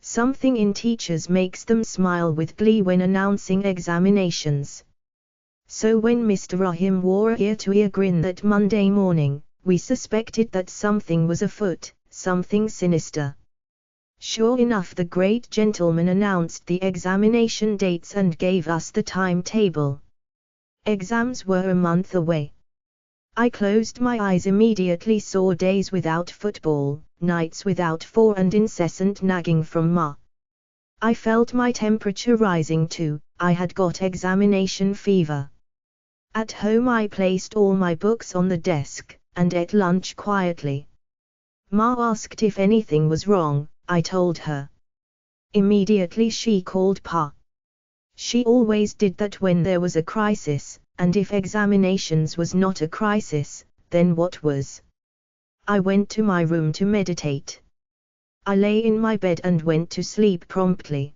Something in teachers makes them smile with glee when announcing examinations. So when Mr. Rahim wore a ear-to-ear grin that Monday morning, we suspected that something was afoot, something sinister. Sure enough, the great gentleman announced the examination dates and gave us the timetable. Exams were a month away. I closed my eyes, immediately saw days without football, nights without and incessant nagging from Ma. I felt my temperature rising too. I had got examination fever. At home I placed all my books on the desk, and ate lunch quietly. Ma asked if anything was wrong. I told her. Immediately she called Pa. She always did that when there was a crisis, and if examinations was not a crisis, then what was? I went to my room to meditate. I lay in my bed and went to sleep promptly.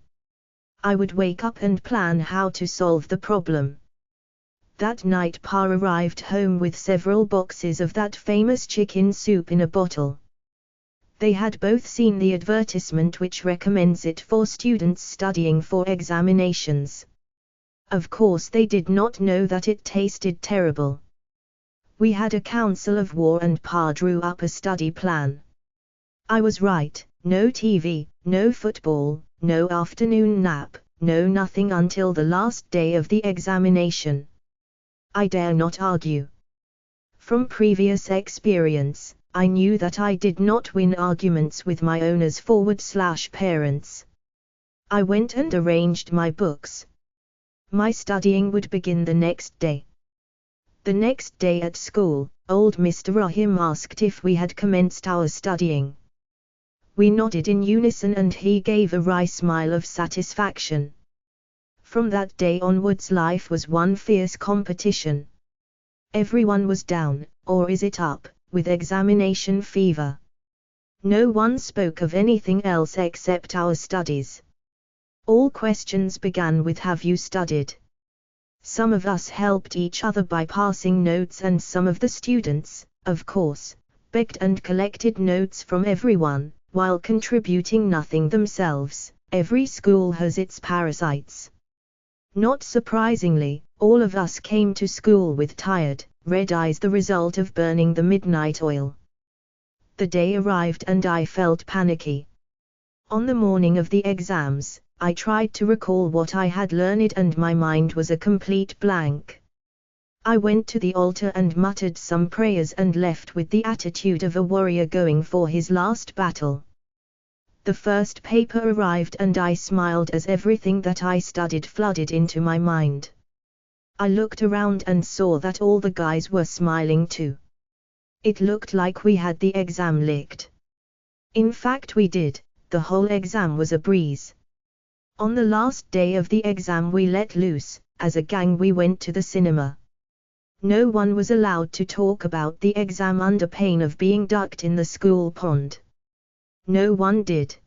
I would wake up and plan how to solve the problem. That night Pa arrived home with several boxes of that famous chicken soup in a bottle. They had both seen the advertisement which recommends it for students studying for examinations. Of course they did not know that it tasted terrible. We had a council of war and Pa drew up a study plan. I was right, no TV, no football, no afternoon nap, no nothing until the last day of the examination. I dare not argue. From previous experience, I knew that I did not win arguments with my owners/parents. I went and arranged my books. My studying would begin the next day. The next day at school, old Mr. Rahim asked if we had commenced our studying. We nodded in unison and he gave a wry smile of satisfaction. From that day onwards life was one fierce competition. Everyone was down, or is it up, with examination fever. No one spoke of anything else except our studies. All questions began with "Have you studied?" Some of us helped each other by passing notes, and some of the students, of course, begged and collected notes from everyone, while contributing nothing themselves. Every school has its parasites. Not surprisingly, all of us came to school with tired, red eyes, the result of burning the midnight oil. The day arrived and I felt panicky. On the morning of the exams, I tried to recall what I had learned and my mind was a complete blank. I went to the altar and muttered some prayers and left with the attitude of a warrior going for his last battle. The first paper arrived and I smiled as everything that I studied flooded into my mind. I looked around and saw that all the guys were smiling too. It looked like we had the exam licked. In fact we did. The whole exam was a breeze. On the last day of the exam we let loose. As a gang we went to the cinema. No one was allowed to talk about the exam under pain of being ducked in the school pond. No one did.